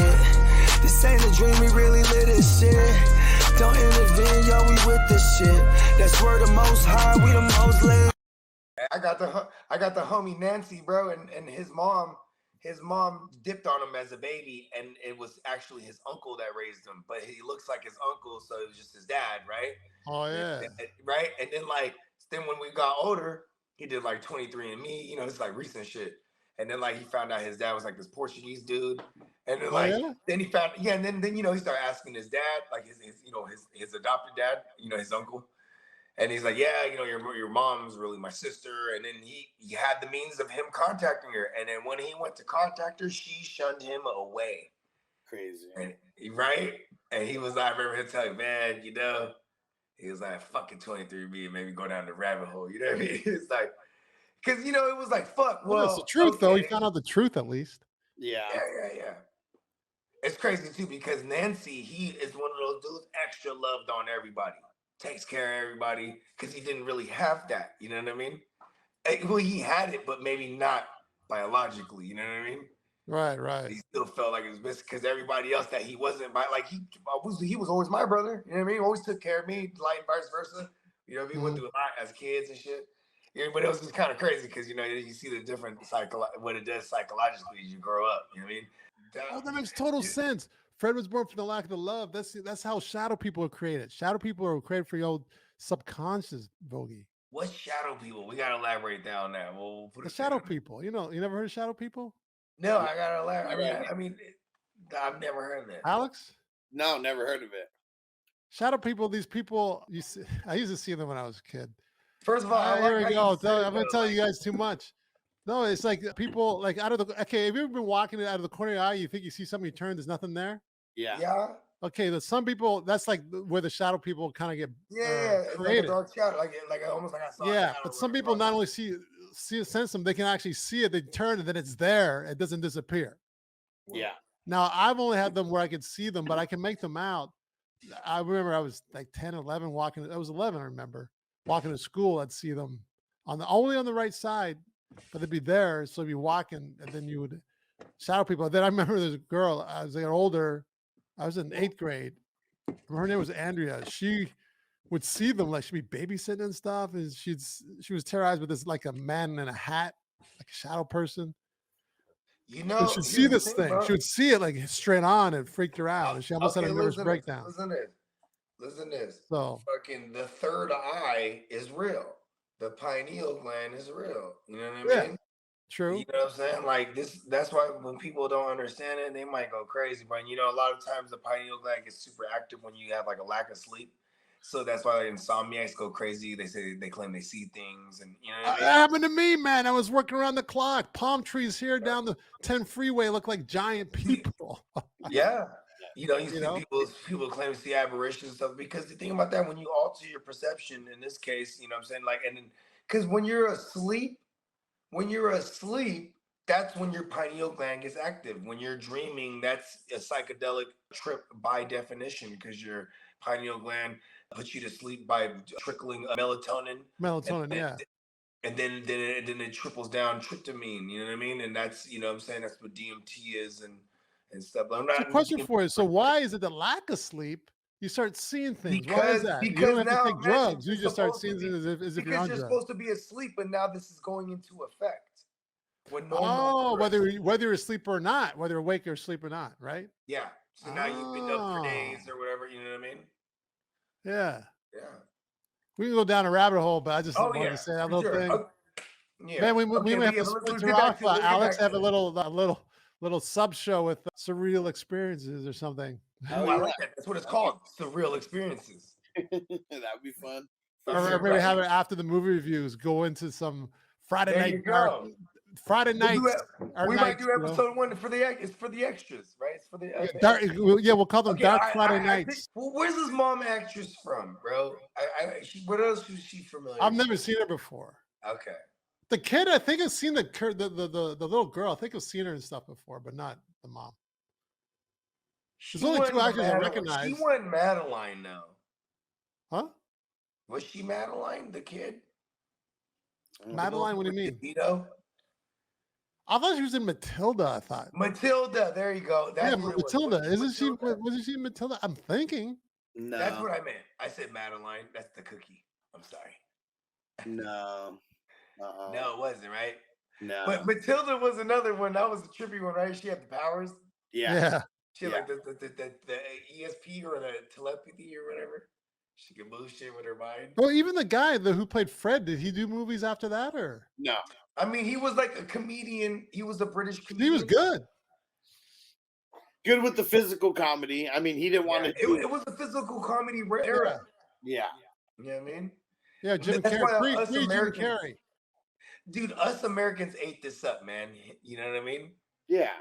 shit. This ain't a dream, we really live this shit. Don't intervene, yo, we with this shit. That's where the most high, we the most lit. I got the homie Nancy, bro, and his mom dipped on him as a baby, and it was actually his uncle that raised him, but he looks like his uncle, so it was just his dad, right? Oh yeah, right. And then when we got older, he did like 23andMe, you know, it's like recent shit. And then like he found out his dad was like this Portuguese dude, and then then he found and then you know he started asking his dad, like his adopted dad, you know, his uncle. And he's like, yeah, you know, your mom's really my sister. And then he had the means of him contacting her. And then when he went to contact her, she shunned him away. Crazy. And, right? And he was like, I remember him telling, man, you know, he was like, fucking 23andMe and maybe go down the rabbit hole. You know what I mean? It's like, because, you know, it was like, fuck. Well, it's the truth, though. He found out the truth, at least. Yeah. Yeah. It's crazy, too, because Nancy, he is one of those dudes extra loved on everybody. Takes care of everybody because he didn't really have that. You know what I mean? Well, he had it, but maybe not biologically. You know what I mean? Right. He still felt like it was missing because everybody else that he wasn't by, like he was always my brother. You know what I mean? He always took care of me, like vice versa. You know what I mean? Went through a lot as kids and shit. Yeah, but it was just kind of crazy because you know you see the different what it does psychologically as you grow up. You know what I mean? Oh, that makes total sense. Fred was born from the lack of the love. That's how shadow people are created. Shadow people are created for your old subconscious, Bogey. What shadow people? We gotta elaborate down that. We'll put the shadow people. You know, you never heard of shadow people? No, I gotta elaborate. I mean, I've never heard of it. Alex? No, never heard of it. Shadow people. These people. I used to see them when I was a kid. First of all, here we go. I'm gonna tell you guys too much. No, it's like people like out of the. Okay, have you ever been walking out of the corner of your eye? You think you see something, you turn, there's nothing there. Yeah. Okay, some people, that's like where the shadow people kind of get created. Like a dark shadow, like almost like I saw. Yeah, but some people not only sense them, they can actually see it. They turn and then it's there. It doesn't disappear. Yeah. Now I've only had them where I could see them, but I can make them out. I remember I was like 10, 11 walking. I was 11. I remember walking to school. I'd see them only on the right side, but they'd be there. So you'd be walking, and then you would shadow people. Then I remember there's a girl. As I got older, I was in 8th grade. Her name was Andrea. She would see them, like she'd be babysitting and stuff, and she was terrorized with this like a man in a hat, like a shadow person. You know, she'd see this thing. She would see it like straight on, and freaked her out, and she almost had a nervous breakdown. Listen to this. So fucking the third eye is real. The pineal gland is real. You know what I mean? True. You know what I'm saying? Like this, that's why when people don't understand it, they might go crazy. But you know, a lot of times the pineal gland gets super active when you have like a lack of sleep. So that's why insomniacs go crazy. They claim they see things, and you know what I mean? It happened to me, man. I was working around the clock. Palm trees here down the 10 freeway look like giant people. Yeah. You know, you see people claim to see apparitions and stuff, because the thing about that, when you alter your perception, in this case, you know what I'm saying? Like, and then, because when you're asleep, that's when your pineal gland gets active. When you're dreaming, that's a psychedelic trip by definition, because your pineal gland puts you to sleep by trickling melatonin. And then it triples down tryptamine, you know what I mean? And that's, you know what I'm saying? That's what DMT is and stuff. But I'm not. So question for you. So why is it the lack of sleep? You start seeing things. Because, why is that? Because you don't have now, to take drugs. You just start seeing things as if you're on drugs. Because you're supposed to be asleep, but now this is going into effect. Whether you're asleep or not, whether awake or asleep or not, right? Yeah. So now you've been up for days or whatever, you know what I mean? Yeah. Yeah. We can go down a rabbit hole, but I just wanted to say that little thing. Man, we may have to split her off. Alex, have a little sub show with surreal experiences or something. Oh, I like that. That's what it's called. Surreal experiences. That'd be fun. Or maybe have it after the movie reviews. Go into some Friday night. Friday nights. We might do episode 1 for the extras, right? It's for the dark, we'll call them Dark Friday Nights. Where's this mom actress from, bro? What else was she familiar? I've never seen her before. Okay. The kid, I think I've seen the little girl. I think I've seen her and stuff before, but not the mom. There's only 2 actors I recognize. She wasn't Madeline, though. Huh? Was she Madeline, the kid? Madeline, what do you mean? DeVito? I thought she was in Matilda. I thought Matilda. There you go. That's what it Matilda. was. Isn't she? Wasn't she Matilda? I'm thinking. No, that's what I meant. I said Madeline. That's the cookie. I'm sorry. No. No, it wasn't, right? No. But Matilda was another one. That was a trippy one, right? She had the powers. Yeah. She had like the ESP or the telepathy or whatever. She could move shit with her mind. Well, even the guy who played Fred, did he do movies after that or? No. I mean, he was like a comedian. He was a British comedian. He was good. Good with the physical comedy. I mean, he didn't want to. It was a physical comedy era. Yeah. You know what I mean? Yeah, Jim Carrey. Jim Carrey. Dude, us Americans ate this up, man. You know what I mean? Yeah.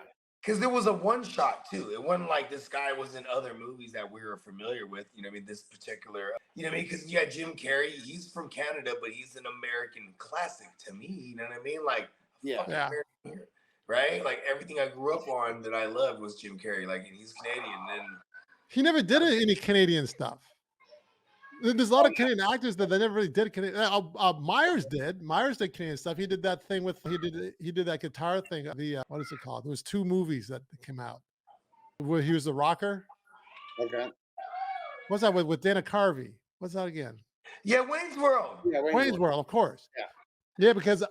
Because it was a one shot too. It wasn't like this guy was in other movies that we were familiar with. You know what I mean? This particular, you know what I mean? Because you got Jim Carrey. He's from Canada, but he's an American classic to me. You know what I mean? Like, American here, right? Like everything I grew up on that I loved was Jim Carrey. Like, and he's Canadian. And he never did any Canadian stuff. There's a lot of Canadian actors that they never really did Canadian. Myers did. Myers did Canadian stuff. He did that thing with he did that guitar thing. The what is it called? There was 2 movies that came out where he was the rocker. Okay. What's that with Dana Carvey? What's that again? Yeah, Wayne's World. Yeah, Wayne's World, of course. Yeah. Yeah, because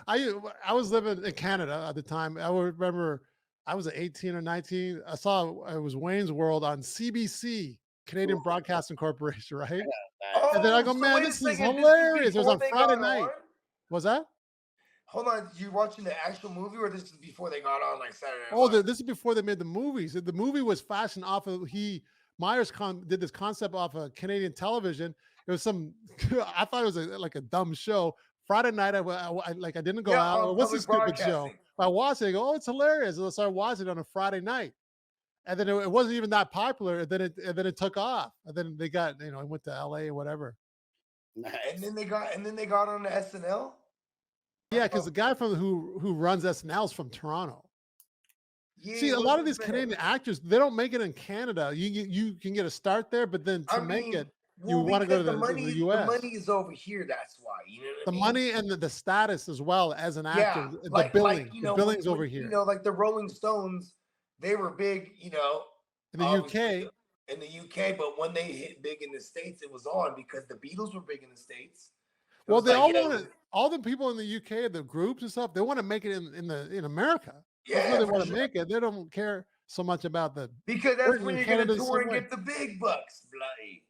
I was living in Canada at the time. I remember I was 18 or 19. I saw it was Wayne's World on CBC. Canadian Broadcasting Corporation, right? And then I go, man, this is hilarious. It was on Friday night. Was that? Hold on, you watching the actual movie, or this is before they got on like Saturday Night Oh, Live? this is before they made the movies. The movie was fashioned off of Myers did this concept off of Canadian television. It was some I thought it was like a dumb show. Friday night, I didn't go out. What's this stupid show? I watched it. I go, oh, it's hilarious. And I started watching it on a Friday night. And then it wasn't even that popular. And then it took off. And then they got, I went to LA or whatever. Nice. And then they got on the SNL. Yeah, because the guy who runs SNL is from Toronto. Yeah, see, a lot of these Canadian actors, they don't make it in Canada. You can get a start there, but then to make it, you want to go to the US. The money is over here. That's why. You know what I mean? Money and the status as well as an actor. The billing. The billing's over here. Like the Rolling Stones. They were big, in the UK. In the UK, but when they hit big in the States, it was on because the Beatles were big in the States. Well, they all the people in the UK, the groups and stuff, they want to make it in America. Yeah, that's where they want to make it. They don't care so much about because that's when you're going to tour and get the big bucks, bloody.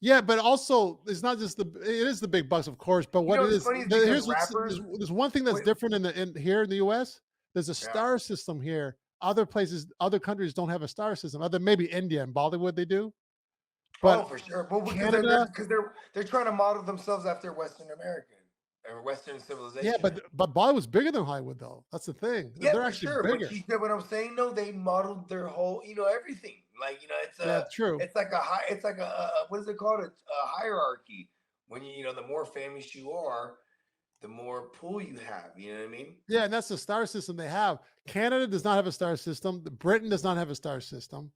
Yeah, but also it's not just it is the big bucks, of course. But what it is, there's one thing that's different here in the US. There's a star system here. Other places, other countries don't have a star system. Other maybe India and Bollywood they do. But for sure. But because they're trying to model themselves after Western American or Western civilization. Yeah, but Bollywood's bigger than Hollywood though. That's the thing. Yeah, they're actually bigger. But you get what I'm saying? No, they modeled their whole, everything. Like, it's true. It's like a what is it called? A hierarchy. When the more famous you are, the more pull you have. You know what I mean? Yeah, and that's the star system they have. Canada does not have a star system. Britain does not have a star system.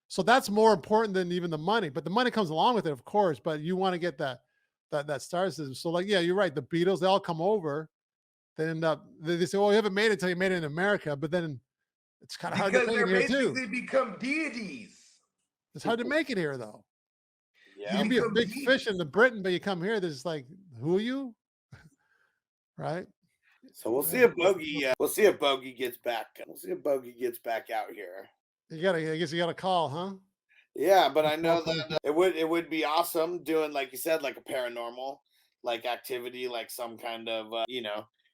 So that's more important than even the money. But the money comes along with it, of course. But you want to get that star system. So yeah, you're right. The Beatles, they all come over. They end up. They say, "Well, you haven't made it until you made it in America." But then it's kind of hard to make it here too. They become deities. It's hard to make it here though. Yeah, you can be a big fish in Britain, but you come here, there's like, who are you? Right. So we'll see if Bogey. We'll see if Bogey gets back. We'll see if Bogey gets back out here. I guess you got to call, huh? Yeah, but I know that it would be awesome doing, like you said, like a paranormal activity, like some kind of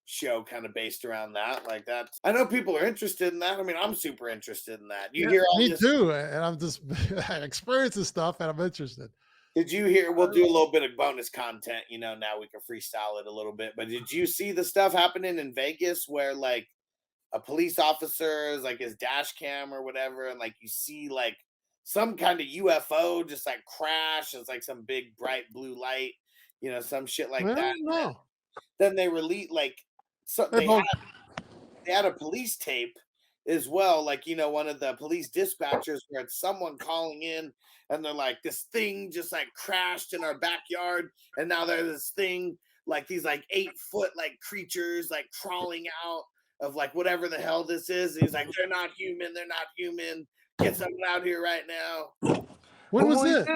show kind of based around that, like that. I know people are interested in that. I mean, I'm super interested in that. You hear all me this? too, and I'm just experiencing stuff, and I'm interested. Did you hear? We'll do a little bit of bonus content. Now we can freestyle it a little bit. But did you see the stuff happening in Vegas where like a police officer is like his dash cam or whatever, and like you see like some kind of UFO just like crash. It's like some big bright blue light, some shit like that. No. Then they release they had a police tape as well, like one of the police dispatchers where it's someone calling in and they're like, this thing just like crashed in our backyard, and now there's this thing like these like 8-foot like creatures like crawling out of like whatever the hell this is. And he's like, they're not human. They're not human. Get someone out here right now. When was this?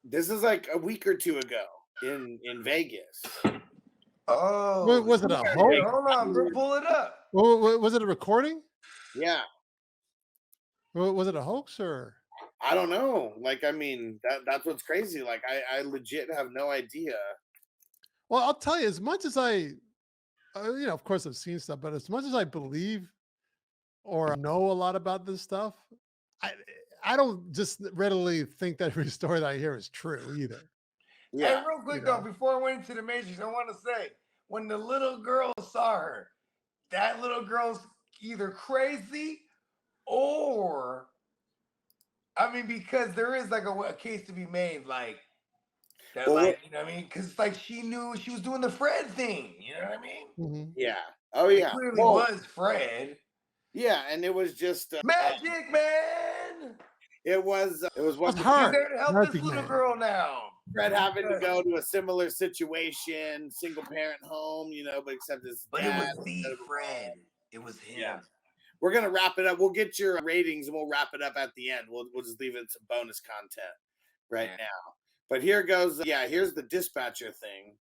This is like a week or two ago in Vegas. Oh, was it a hoax? Hold on, bro, pull it up. Was it a recording? Yeah. Was it a hoax or? I don't know. Like, I mean, that's what's crazy. Like, I legit have no idea. Well, I'll tell you, as much as I, of course I've seen stuff, but as much as I believe or know a lot about this stuff, I don't just readily think that every story that I hear is true either. Yeah. Hey, real quick though, before I went into the Matrix, I want to say, when the little girl saw her, that little girl's either crazy or, I mean, because there is like a case to be made, like, that, like, you know what I mean? Because like she knew she was doing the Fred thing, you know what I mean? Mm-hmm. Yeah. Oh yeah. It clearly was Fred. Yeah, and it was just Magic Man. It was what her. He's there to help this little girl now. Fred having to go to a similar situation, single parent home, but except his dad. It was the Fred. It was him. Yeah. We're gonna wrap it up. We'll get your ratings and we'll wrap it up at the end. We'll just leave it some bonus content right now. But here goes. Here's the dispatcher thing.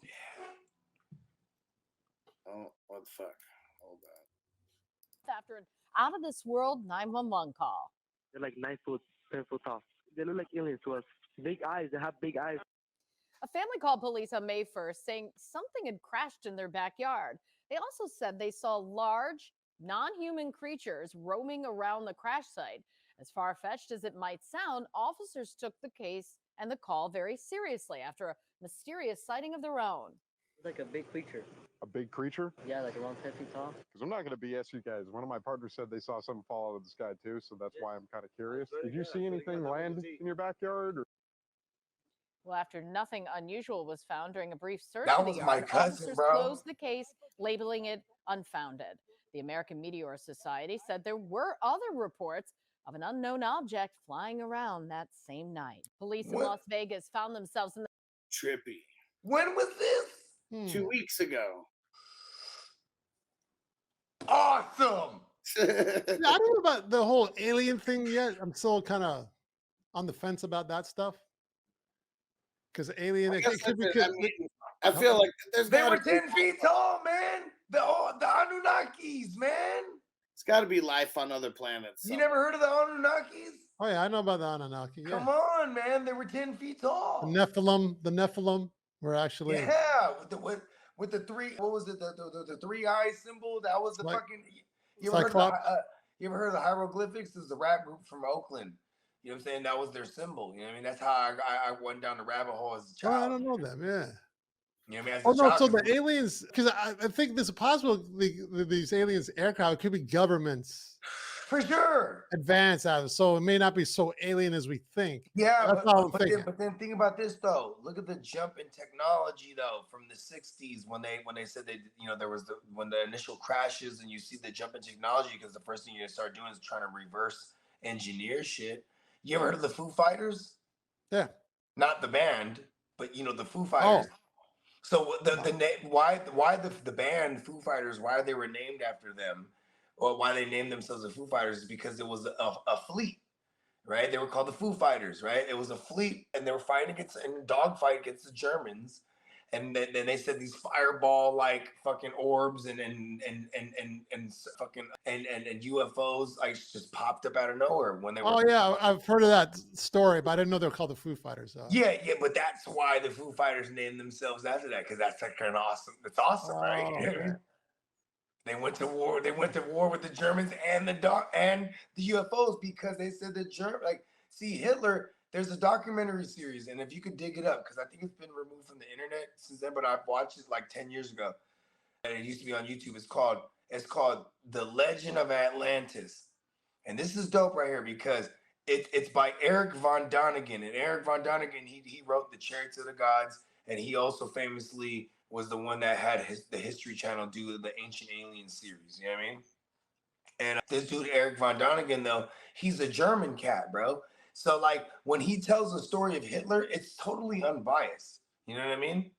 Yeah. Oh, what the fuck? Hold on. After an out of this world 911 call. They're like 9 foot, 10 foot tall. They look like aliens to us. Big eyes. They have big eyes. A family called police on May 1st saying something had crashed in their backyard. They also said they saw large, non-human creatures roaming around the crash site. As far-fetched as it might sound, officers took the case and the call very seriously after a mysterious sighting of their own. It's like a big creature. A big creature? Yeah, like around 10 feet tall. Because I'm not going to BS you guys. One of my partners said they saw something fall out of the sky too, so that's why I'm kind of curious. Did you see anything land in your backyard? Or? Well, after nothing unusual was found during a brief search that of the was yard, my cousin, officers bro. closed the case, labeling it unfounded. The American Meteor Society said there were other reports of an unknown object flying around that same night. Police in Las Vegas found themselves in the trippy. When was this? 2 weeks ago. Awesome. I don't know about the whole alien thing yet. I'm still kind of on the fence about that stuff. Because alien, I feel like they were 10 feet tall, man. The Anunnakis, man. It's got to be life on other planets. You never heard of the Anunnakis? Oh yeah, I know about the Anunnaki. Yeah. Come on, man. They were 10 feet tall. The Nephilim were actually with the three. What was it? The 3 eye symbol. That was the fucking. You ever heard of the hieroglyphics? This is a rap group from Oakland. You know what I'm saying? That was their symbol. You know what I mean? That's how I went down the rabbit hole as a child. Oh, I don't know them. Yeah. You know what I mean? Oh no! So the aliens, because I think this is possible. These aliens aircraft could be governments, for sure. Advanced out of it, so it may not be so alien as we think. Yeah, that's all I'm thinking. But then think about this though. Look at the jump in technology though from the '60s when they said there was when the initial crashes and you see the jump in technology because the first thing you start doing is trying to reverse engineer shit. You ever heard of the Foo Fighters? Yeah. Not the band, but the Foo Fighters. Oh. So why the band Foo Fighters, why they were named after them, or why they named themselves the Foo Fighters is because it was a fleet, right? They were called the Foo Fighters, right? It was a fleet, and they were fighting against in a dogfight against the Germans, and then they said these fireball like fucking orbs and fucking and UFOs like just popped up out of nowhere when they were. Oh yeah, I've heard of that story, but I didn't know they were called the Foo Fighters. So. Yeah, but that's why the Foo Fighters named themselves after that because that's like kind of awesome. It's awesome, right? They went to war. They went to war with the Germans and the UFOs because they said see Hitler. There's a documentary series, and if you could dig it up, because I think it's been removed from the internet since then, but I've watched it like 10 years ago, and it used to be on YouTube. It's called The Legend of Atlantis, and this is dope right here because it's by Eric von Däniken, and Eric von Däniken he wrote The Chariots of the Gods, and he also famously was the one that had the History Channel do the Ancient Aliens series. You know what I mean? And this dude Eric von Däniken though, he's a German cat, bro. So like when he tells the story of Hitler, it's totally unbiased. You know what I mean?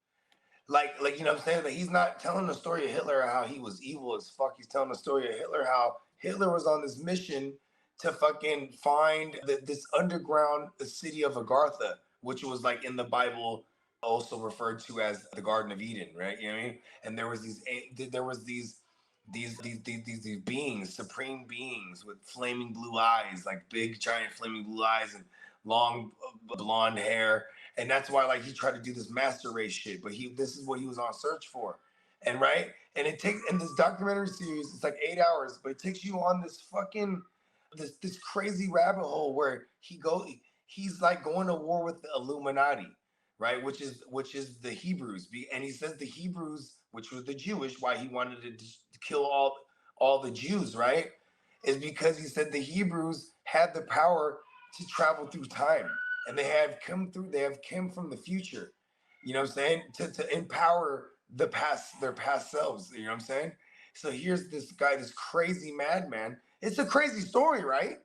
Like you know what I'm saying? That he's not telling the story of Hitler how he was evil as fuck. He's telling the story of Hitler how Hitler was on this mission to fucking find this underground city of Agartha, which was like in the Bible also referred to as the Garden of Eden, right? You know what I mean? And there was these beings, supreme beings with flaming blue eyes, like big giant flaming blue eyes and long blonde hair. And that's why like he tried to do this master race shit, but this is what he was on search for. And right? And it takes in this documentary series, it's like 8 hours, but it takes you on this fucking this crazy rabbit hole where he's like going to war with the Illuminati, right? Which is the Hebrews. And he says the Hebrews, which was the Jewish, why he wanted to kill all the Jews, right? Is because he said the Hebrews had the power to travel through time. And they have come from the future, you know what I'm saying? To empower their past selves, you know what I'm saying? So here's this guy, this crazy madman. It's a crazy story, right?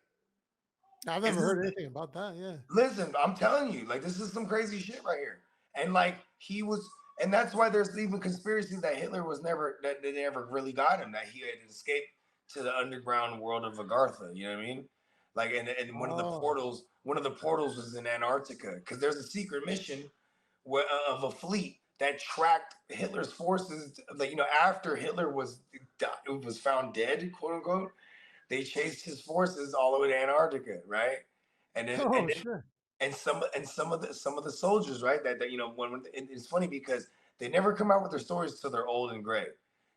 I've never heard anything about that. Yeah. Listen, I'm telling you, like this is some crazy shit right here. And like and that's why there's even conspiracy that Hitler that they never really got him, that he had escaped to the underground world of Agartha, you know what I mean? Like and one of the portals was in Antarctica, because there's a secret mission of a fleet that tracked Hitler's forces. Like, you know, after Hitler was found dead, quote unquote, they chased his forces all the way to Antarctica, right? And then sure. And some of the soldiers, right? That you know, it's funny because they never come out with their stories till they're old and gray,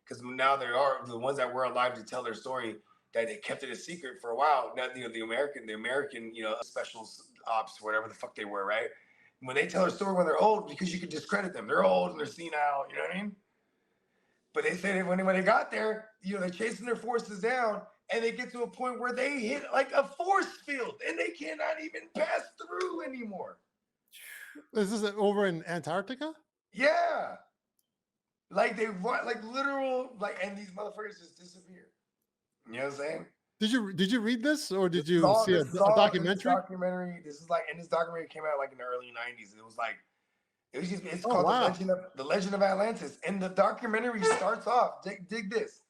because now they are the ones that were alive to tell their story, that they kept it a secret for a while. Now, you know, the American, you know, special ops, whatever the fuck they were, right? When they tell their story when they're old, because you could discredit them. They're old and they're senile, you know what I mean? But they say that when they got there, you know, they're chasing their forces down, and they get to a point where they hit like a force field, and they cannot even pass through anymore. Is this over in Antarctica? Yeah. Like they want, like literal, like, and these motherfuckers just disappear. You know what I'm saying? Did you read this, or did you see a documentary? This is like, and this documentary came out like in the early 90s. It's called The Legend of Atlantis. And the documentary starts off, dig this.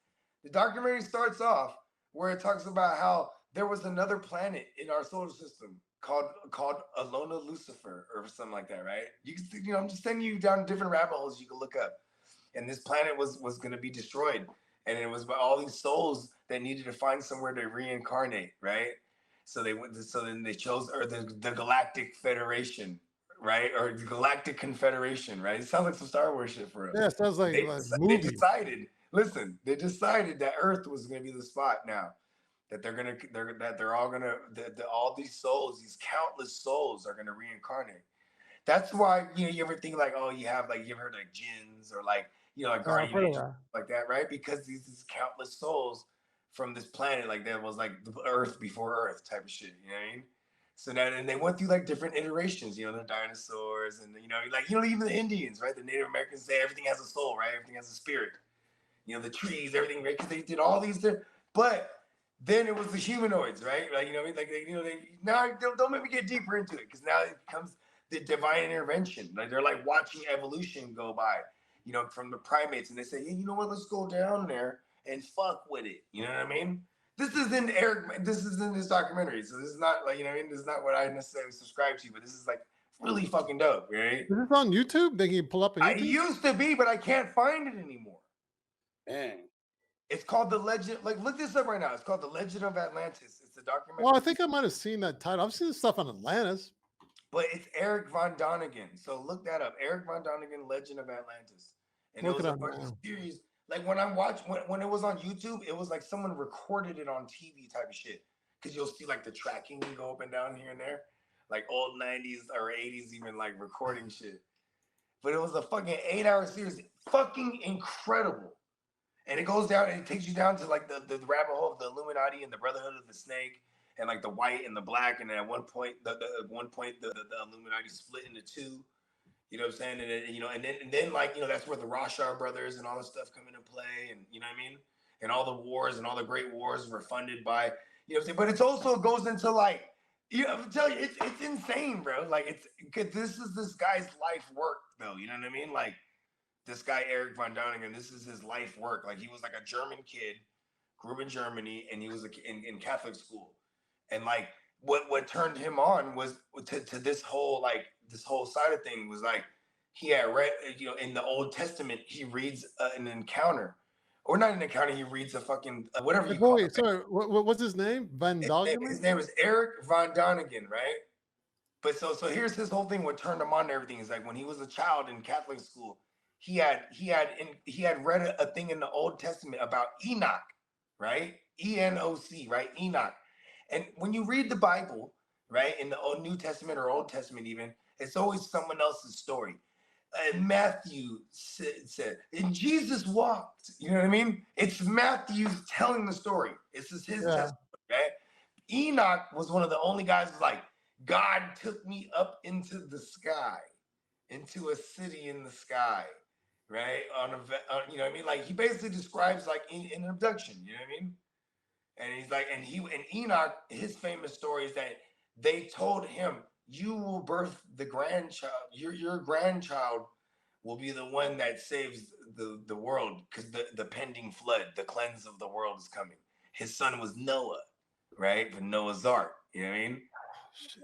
The documentary starts off where it talks about how there was another planet in our solar system called Alona Lucifer or something like that, right? You know, I'm just sending you down different rabbit holes you can look up. And this planet was going to be destroyed. And it was by all these souls that needed to find somewhere to reincarnate, right? So then they chose the Galactic Federation, right? Or the Galactic Confederation, right? It sounds like some Star Wars shit for us. Yeah, it sounds like a movie. They decided that Earth was going to be the spot now. That all these souls, these countless souls, are going to reincarnate. That's why, you know, you ever think like, oh, you ever heard like jinns or like, you know, like guardian angels like that, right? Because these countless souls from this planet, like that was like the Earth before Earth type of shit, you know what I mean? So that, and they went through like different iterations, you know, the dinosaurs and, you know, like, you know, even the Indians, right? The Native Americans say everything has a soul, right? Everything has a spirit. You know, the trees, everything, right? Because they did all these different, but then it was the humanoids, right? Like, you know, like now don't make me get deeper into it, because now it comes the divine intervention. Like they're like watching evolution go by, you know, from the primates, and they say, hey, you know what? Let's go down there and fuck with it. You know what I mean? This is in this documentary, so this is not like, you know what I mean? This is not what I necessarily subscribe to, but this is like really fucking dope, right? Is this on YouTube? They can pull up on YouTube? I used to be, but I can't find it anymore. Dang. It's called The Legend. Like, look this up right now. It's called The Legend of Atlantis. It's a documentary. Well, I think I might have seen that title. I've seen stuff on Atlantis. But it's Eric Von Donigan. So look that up. Eric Von Donigan, Legend of Atlantis. And look it was a bunch of series. Like when I watched, when it was on YouTube, it was like someone recorded it on TV type of shit. Because you'll see like the tracking go up and down here and there. Like old 90s or 80s even like recording shit. But it was a fucking 8-hour series. Fucking incredible. And it goes down and it takes you down to like the rabbit hole of the Illuminati and the Brotherhood of the Snake and like the white and the black. And then at one point, the Illuminati split into two. You know what I'm saying? And then, you know, and then like, you know, that's where the Rorschach brothers and all this stuff come into play. And you know what I mean? And all the wars and all the great wars were funded by, you know what I'm saying? But it also goes into like, you know, I'm telling you, it's insane, bro. Like this is this guy's life work though. You know what I mean? Like, this guy Eric von Däniken, this is his life work. Like he was like a German kid, grew up in Germany, and he was in Catholic school. And like what turned him on was to this whole side of thing was like he had read, in the Old Testament, he reads an encounter. Or not an encounter, he reads a fucking whatever you call it. Sorry, what's his name? Van Däniken? His name is Eric von Däniken, right? But so here's his whole thing. What turned him on to everything is like when he was a child in Catholic school, he had read a thing in the Old Testament about Enoch, right? Enoch, right? Enoch. And when you read the Bible, right, in the New Testament or Old Testament even, it's always someone else's story. And Matthew said, and Jesus walked. You know what I mean? It's Matthew telling the story. This is his testimony, right? Enoch was one of the only guys who's like, God took me up into the sky, into a city in the sky, right? You know what I mean? Like he basically describes like an abduction. You know what I mean? And he's like, and Enoch, his famous story is that they told him, you will birth the grandchild. Your grandchild will be the one that saves the world because the pending flood, the cleanse of the world is coming. His son was Noah, right? From Noah's Ark, you know what I mean?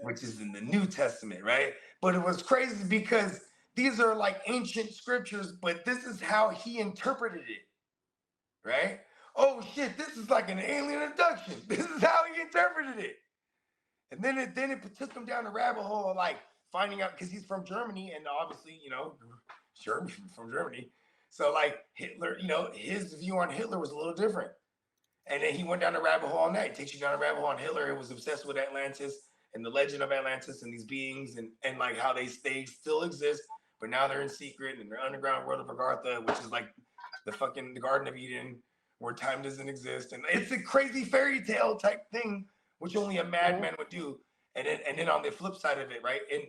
Which is in the New Testament, right? But it was crazy because these are like ancient scriptures, but this is how he interpreted it, right? Oh shit, this is like an alien abduction. This is how he interpreted it. And then it took him down a rabbit hole of like finding out because he's from Germany and obviously, from Germany. So like Hitler, his view on Hitler was a little different. And then he went down the rabbit hole all night. Takes you down a rabbit hole on Hitler. He was obsessed with Atlantis and the legend of Atlantis and these beings and like how they still exist, but now they're in secret in their underground world of Agartha, which is like the Garden of Eden where time doesn't exist. And it's a crazy fairy tale type thing, which only a madman would do. And then on the flip side of it, right? And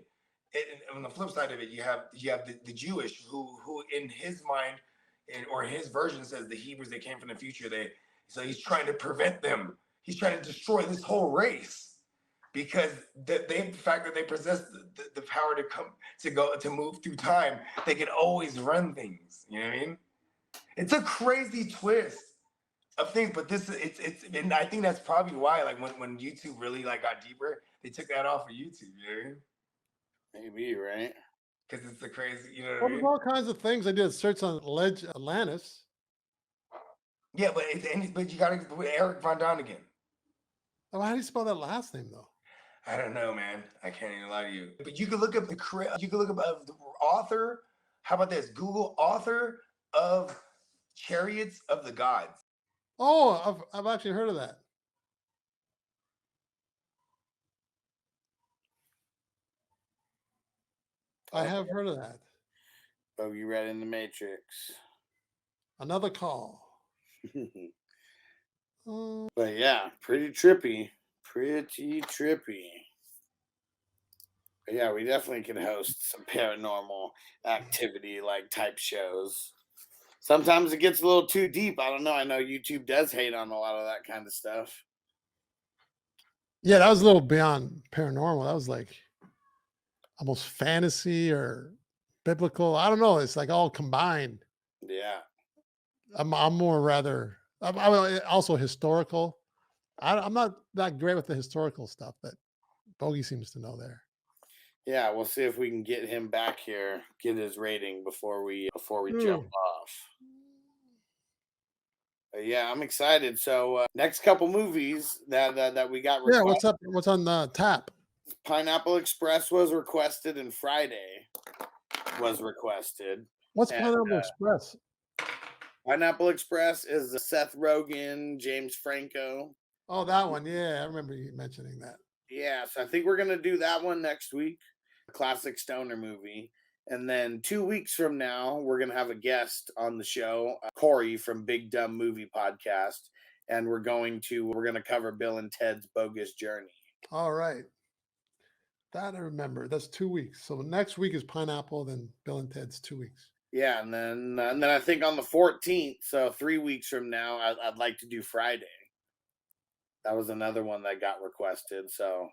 on the flip side of it, you have the Jewish who in his mind or his version says the Hebrews, they came from the future. So he's trying to prevent them. He's trying to destroy this whole race because the fact that they possess the power to move through time, they can always run things. You know what I mean? It's a crazy twist of things, but and I think that's probably why, like when YouTube really like got deeper, they took that off of YouTube. You know what I mean? Maybe, right? Because it's the crazy, you know what I Well, mean? there's all kinds of things. I did a search on Atlantis. Yeah, but you got to with Eric von Däniken. Oh, how do you spell that last name though? I don't know, man. I can't even lie to you. But you can look up the author. How about this? Google author of Chariots of the Gods. Oh, I've actually heard of that. I have heard of that. Oh, you read in the Matrix. Another call. But yeah, pretty trippy. But yeah, we definitely can host some paranormal activity like type shows. Sometimes it gets a little too deep. I don't know. I know YouTube does hate on a lot of that kind of stuff. Yeah, that was a little beyond paranormal. That was like almost fantasy or biblical. I don't know. It's like all combined. Yeah. I'm more rather. I'm also historical. I'm not that great with the historical stuff, but Bogey seems to know there. Yeah, we'll see if we can get him back here, get his rating before we jump off. But yeah, I'm excited. So next couple movies that we got. Yeah, what's up? What's on the tap? Pineapple Express was requested, and Friday was requested. What's Pineapple Express? Pineapple Express is the Seth Rogen, James Franco. Oh, that one. Yeah, I remember you mentioning that. Yeah, so I think we're going to do that one next week. A classic stoner movie. And then 2 weeks from now, we're going to have a guest on the show, Corey from Big Dumb Movie Podcast. And we're going to cover Bill and Ted's Bogus Journey. All right. That I remember. That's 2 weeks. So next week is Pineapple, then Bill and Ted's 2 weeks. Yeah, and then I think on the 14th, so 3 weeks from now, I'd like to do Friday. That was another one that got requested, so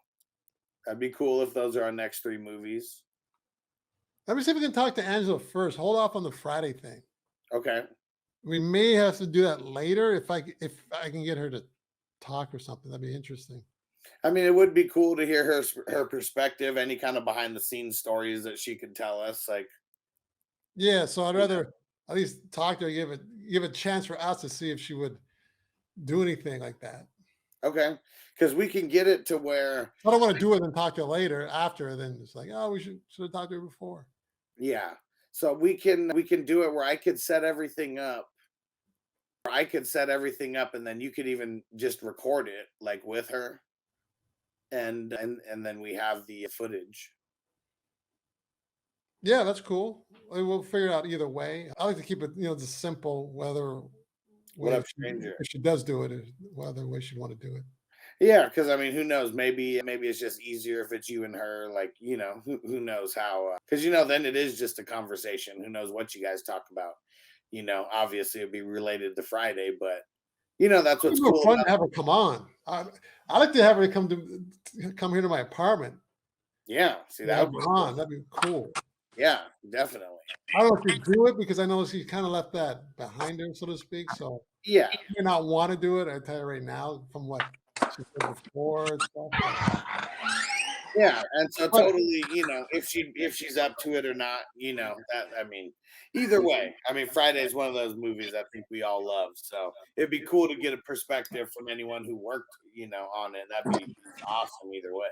that'd be cool if those are our next 3 movies. Let me see if we can talk to Angela first. Hold off on the Friday thing. Okay. We may have to do that later if I can get her to talk or something. That'd be interesting. I mean, it would be cool to hear her perspective, any kind of behind the scenes stories that she could tell us. Like, Yeah, so I'd rather at least talk to her, give a chance for us to see if she would do anything like that. okay, because we can get it to where I don't want to do it and talk to her later after. Then it's like, oh, we should have talked to her before. yeah. So we can do it where I could set everything up. I could set everything up, and then you could even just record it like with her, and then we have the footage. Yeah, that's cool. We'll figure it out either way. I like to keep it, just simple. What up, stranger? If she does do it, whether way she'd want to do it. Yeah, because I mean, who knows? Maybe it's just easier if it's you and her. Like, who knows how? Because then it is just a conversation. Who knows what you guys talk about? Obviously it'd be related to Friday, but that's what's cool. Fun to have her come on. I like to have her come here to my apartment. Yeah, see that would be cool. That'd be cool. Yeah, definitely. I don't know if you do it because I know she kind of left that behind her, so to speak. So yeah, you may not want to do it. I tell you right now, from what she said before and stuff. Yeah, and so totally, if she's up to it or not, that I mean, either way, I mean, Friday is one of those movies I think we all love. So it'd be cool to get a perspective from anyone who worked, on it. That'd be awesome either way.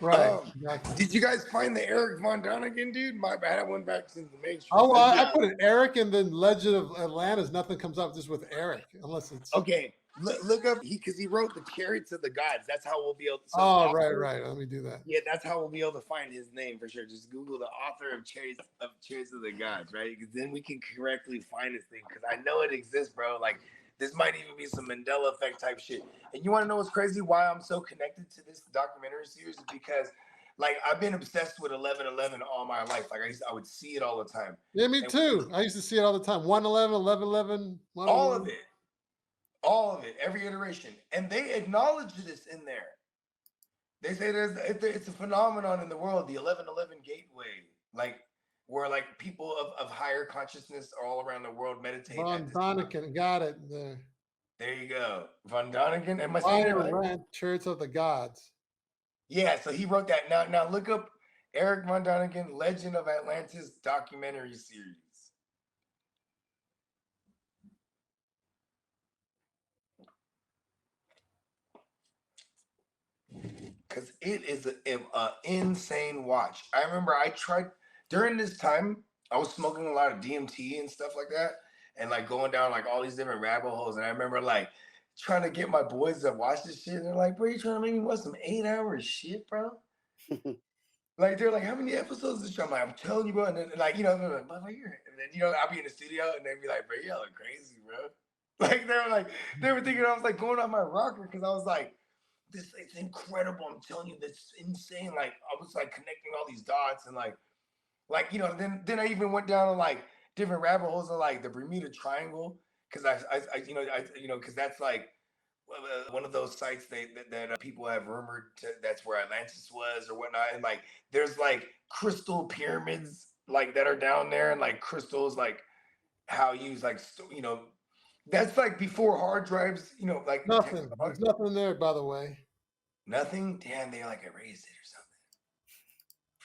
Right. Exactly. Did you guys find the Eric Von Donigan dude? My bad. I went back to the Matrix. Oh, I put an Eric in the Legend of Atlantis. Nothing comes up just with Eric, unless it's okay. Look up because he wrote the Chariots of the Gods. That's how we'll be able to. Right. Let me do that. Yeah, that's how we'll be able to find his name for sure. Just Google the author of Chariots of the Gods, right? Because then we can correctly find his thing. Because I know it exists, bro. Like this might even be some Mandela effect type shit. And you want to know what's crazy? Why I'm so connected to this documentary series is because, like, I've been obsessed with 11/11 all my life. Like I would see it all the time. Yeah, me too. I used to see it all the time. 1/11, 11/11, all of it. All of it, every iteration. And they acknowledge this in there. They say it's a phenomenon in the world, the 11/11 gateway, like where like people of higher consciousness all around the world meditate. Von Donigan, got it. There you go. Von Donigan. Am I saying it right? Church of the Gods. Yeah, so he wrote that. Now look up Eric Von Donigan, Legend of Atlantis documentary series. Because it is an insane watch. I remember I tried during this time, I was smoking a lot of DMT and stuff like that, and like going down like all these different rabbit holes. And I remember like trying to get my boys to watch this shit. And they're like, bro, you trying to make me watch some 8-hour shit, bro? Like they're like, how many episodes is this? I'm like, I'm telling you, bro. And then like, they're like, but here. And then I'll be in the studio and they'd be like, bro, y'all are crazy, bro. Like they were thinking I was like going on my rocker because I was like, this it's incredible. I'm telling you, this insane. Like I was like connecting all these dots and like then I even went down to like different rabbit holes of like the Bermuda Triangle because because that's like one of those sites that people have rumored that's where Atlantis was or whatnot. And like there's like crystal pyramids like that are down there and like crystals like how you use like that's like before hard drives, like nothing. There's nothing there, by the way. Nothing? Damn, they like erased it or something.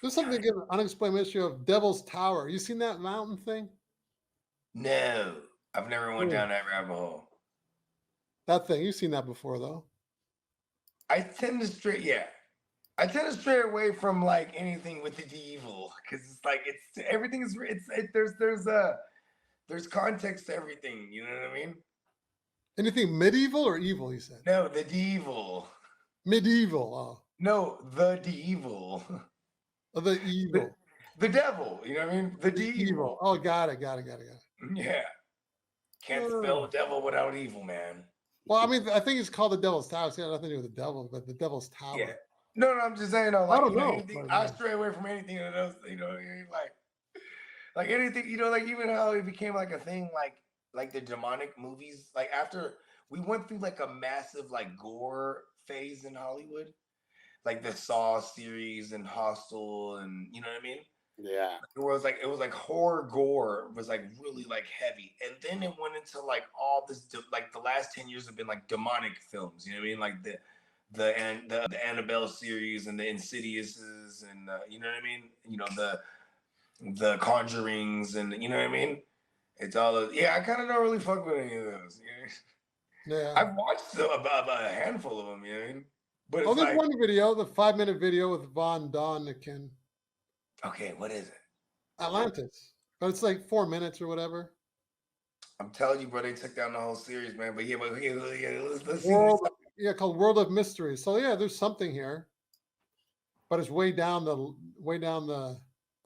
There's something again, unexplained mystery of Devil's Tower. You seen that mountain thing? No, I've never went down that rabbit hole. That thing, you've seen that before, though. I tend to stray away from like anything with the evil because it's like everything is there's context to everything. You know what I mean? Anything medieval or evil? You said no. The evil. Medieval. Oh. No, the evil. Oh, the evil. The devil. You know what I mean? The evil. Oh, got it. Yeah. Can't spell devil without evil, man. Well, I mean, I think it's called the Devil's Tower. It's got nothing to do with the devil, but the Devil's Tower. Yeah. No, I'm just saying. Like, I don't know. I stray away from anything of those. Like anything. Like even how it became like a thing. Like the demonic movies. Like after we went through like a massive like gore phase in Hollywood, like the Saw series and Hostel, and you know what I mean. Yeah. It was like horror gore was like really like heavy, and then it went into like all this like the last 10 years have been like demonic films. You know what I mean? Like the Annabelle series and the Insidiouses and you know what I mean? You know the Conjurings and you know what I mean? It's all I kind of don't really fuck with any of those. You know? Yeah. I've watched about a handful of them. You know what I mean? But it's there's like one video, the 5-minute video with Von Doniken. okay, what is it? Atlantis. But it's like 4 minutes or whatever. I'm telling you, bro, they took down the whole series, man. But let's see. Called World of Mystery. So yeah, there's something here, but it's way down the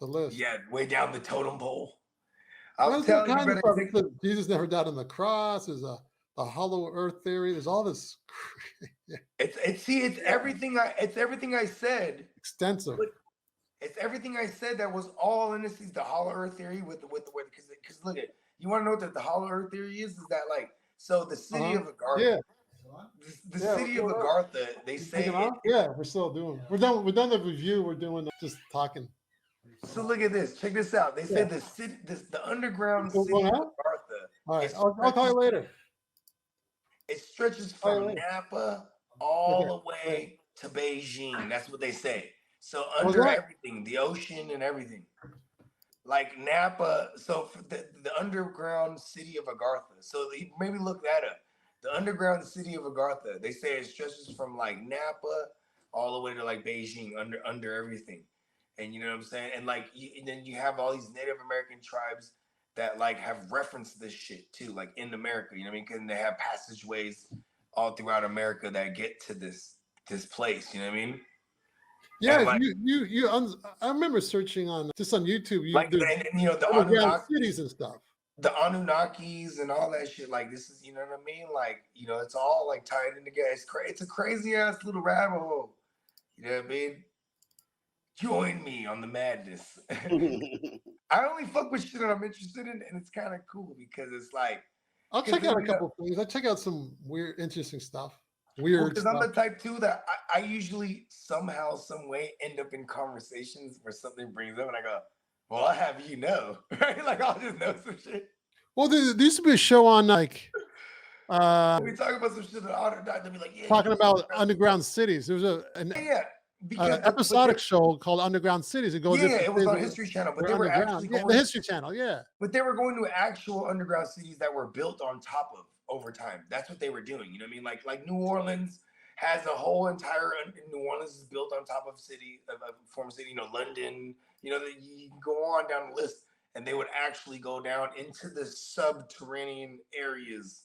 list. Yeah, way down the totem pole. I'm telling you, brother, Jesus never died on the cross. There's the hollow earth theory. There's all this. It's everything I said. Extensive. It's everything I said that was all in this. The hollow earth theory with because look at you want to know what the hollow earth theory is that like so the city of Agartha. Yeah. The city of Agartha, they say we're still doing. We're done the review. We're doing just talking. So look at this. Check this out. They said the underground city of Agartha. All right, I'll call you later. It stretches from Napa all the way to Beijing. That's what they say. So under everything, the ocean and everything. Like Napa, so the underground city of Agartha. So maybe look that up. The underground city of Agartha. They say it stretches from like Napa all the way to like Beijing under everything. And you know what I'm saying? And like and then you have all these Native American tribes that like have referenced this shit too, like in America. You know what I mean? Because they have passageways all throughout America that get to this place. You know what I mean? Yeah, like, I remember searching on YouTube. Like the Anunnaki cities and stuff. The Anunnakis and all that shit. Like this is, you know what I mean? Like it's all like tied in together. It's a crazy ass little rabbit hole. You know what I mean? Join me on the madness. I only fuck with shit that I'm interested in, and it's kind of cool because it's like I'll check out a couple of things. I check out some weird, interesting stuff. Because I'm the type too that I usually somehow, some way end up in conversations where something brings up, and I go, "Well, I'll have you know," right? Like I'll just know some shit. Well, there used to be a show on like. We talk about some shit that they'll be like, "Yeah." Talking about underground cities. There's an episodic show called Underground Cities. It goes. It was on History Channel, but they were actually going the History Channel. Yeah, but they were going to actual underground cities that were built on top of. Over time, that's what they were doing. You know what I mean? Like New Orleans has a whole entire. New Orleans is built on top of a former city. You know, London. You know, you can go on down the list, and they would actually go down into the subterranean areas.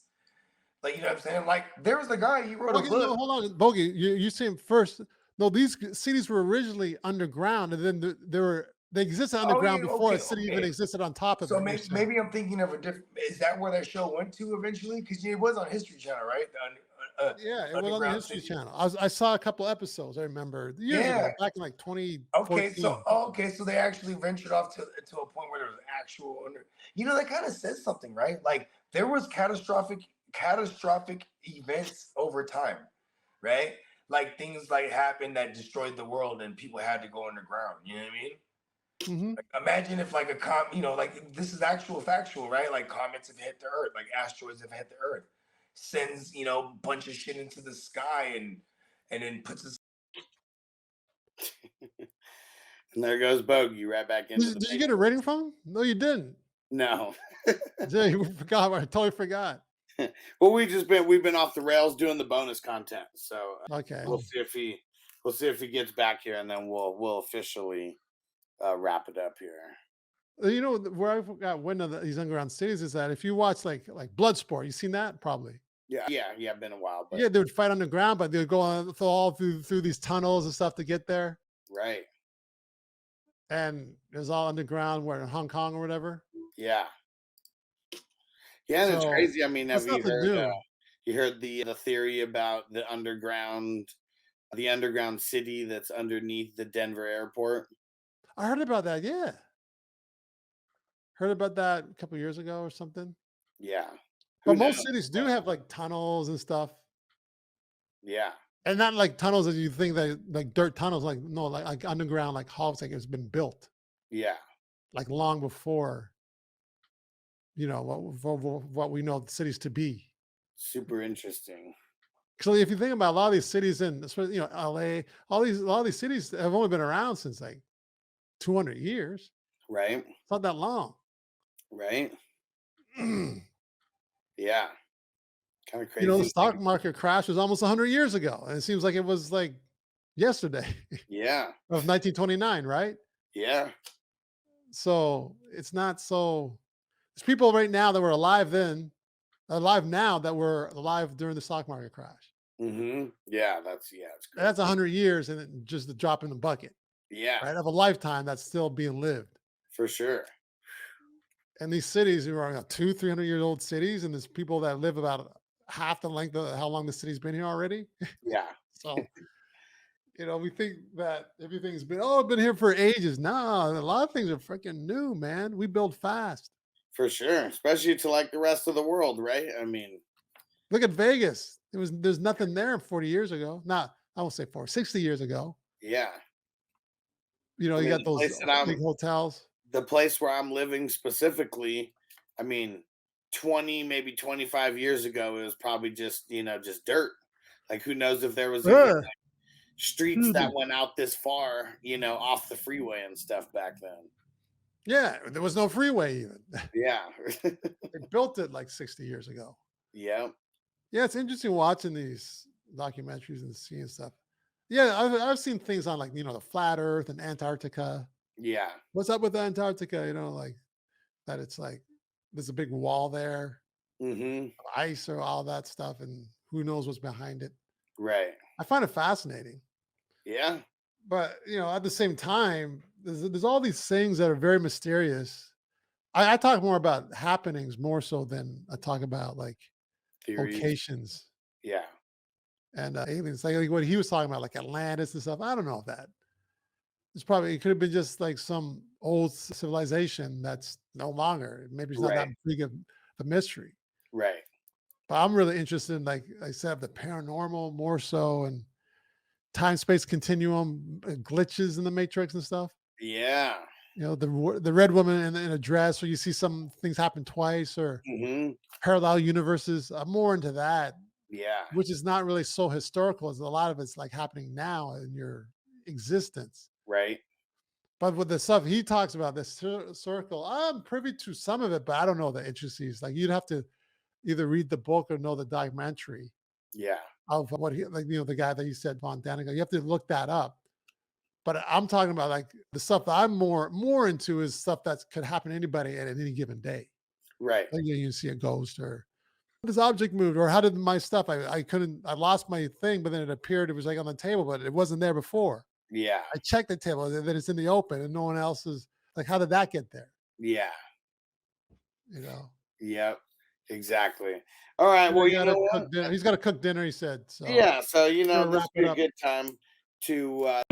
Like you know what I'm saying? Like there was a guy he wrote a book. No, hold on, Bogey. You saying first? No, these cities were originally underground, and then they existed underground before a city even existed on top of it. So maybe I'm thinking of a different. Is that where that show went to eventually? Because it was on History Channel, right? It was on the History Channel. I saw a couple episodes. I remember years ago, back in like 2014. Okay, so they actually ventured off to a point where there was actual You know, that kind of says something, right? Like there was catastrophic events over time, right? Like things like happened that destroyed the world, and people had to go underground. You know what I mean? Mm-hmm. Like, imagine if like like this is factual, right? Like comets have hit the Earth, like asteroids have hit the Earth, sends a bunch of shit into the sky and then puts us. And there goes Bogey right back into. Did you get a rating from him? No, you didn't. No. You forgot. I totally forgot. Well, we've been off the rails doing the bonus content, so okay. We'll see if he gets back here, and then we'll officially wrap it up here. You know where I forgot one of these underground cities is that if you watch like Bloodsport, you seen that probably. Yeah, been a while. But... Yeah, they would fight underground, but they would go all through these tunnels and stuff to get there. Right. And it was all underground, where in Hong Kong or whatever. Yeah. Yeah, and it's crazy. I mean, have you heard the theory about the underground city that's underneath the Denver airport? I heard about that. Yeah, heard about that a couple of years ago or something. Yeah, but most cities do have like tunnels and stuff. Yeah, and not like tunnels as you think that like dirt tunnels. Like no, like underground, like halls, like it's been built. Yeah. Like long before, what we know the cities to be. Super interesting. So if you think about a lot of these cities especially, LA, a lot of these cities have only been around since like 200 years. Right. It's not that long. Right. Yeah. Kind of crazy. The stock market crash was almost 100 years ago. And it seems like it was like yesterday. Yeah. Of 1929, right? Yeah. So it's not so. There's people right now that were alive now that were alive during the stock market crash. Mm-hmm. Yeah, it's crazy. That's 100 years and just the drop in the bucket. Yeah. Right? Of a lifetime that's still being lived. For sure. And these cities are 200-300 years old cities, and there's people that live about half the length of how long the city's been here already. Yeah. So, we think that everything's been here for ages. No, a lot of things are freaking new, man. We build fast. For sure, especially to like the rest of the world, right? I mean, look at Vegas. There's nothing there 40 years ago. I won't say 60 years ago. Yeah. You got those big hotels. The place where I'm living specifically, 20, maybe 25 years ago, it was probably just, just dirt. Like, who knows if there was streets that went out this far, off the freeway and stuff back then. Yeah, there was no freeway even. Yeah. They built it like 60 years ago. Yeah. Yeah, it's interesting watching these documentaries and seeing stuff. Yeah, I've seen things on the flat Earth and Antarctica. Yeah. What's up with Antarctica? Like that it's like there's a big wall there, ice or all that stuff, and who knows what's behind it. Right. I find it fascinating. Yeah. But at the same time, there's all these things that are very mysterious. I talk more about happenings more so than I talk about like theories. Locations. Yeah. And aliens, like what he was talking about, like Atlantis and stuff. I don't know if that. It could have been just like some old civilization that's no longer. Maybe it's not that big of a mystery. Right. But I'm really interested in, like I said, the paranormal more so, and time-space continuum, glitches in the Matrix and stuff. Yeah. The red woman in a dress, or you see some things happen twice, or parallel universes. I'm more into that. Yeah. Which is not really so historical, as a lot of it's like happening now in your existence. Right. But with the stuff he talks about, this circle, I'm privy to some of it, but I don't know the intricacies. Like, you'd have to either read the book or know the documentary. Yeah. Of what the guy that you said, Von Daniken. You have to look that up. But I'm talking about like the stuff that I'm more into is stuff that could happen to anybody at any given day. Right. Like you see a ghost, or this object moved, or how did my stuff, I lost my thing, but then it appeared, it was like on the table, but it wasn't there before. Yeah. I checked the table, then it's in the open and no one else is like, how did that get there? Yeah. Yep, exactly. All right. Well, he's got to cook dinner, he said. So yeah. So, this would be a good time to,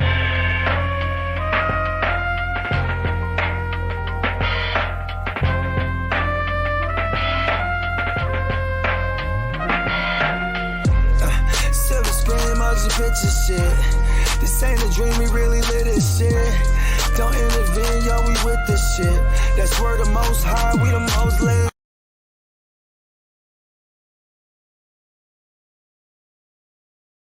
picture shit. This ain't a dream, we really live this shit. Don't intervene, yo, we with this shit. That's where the most high, we the most lit.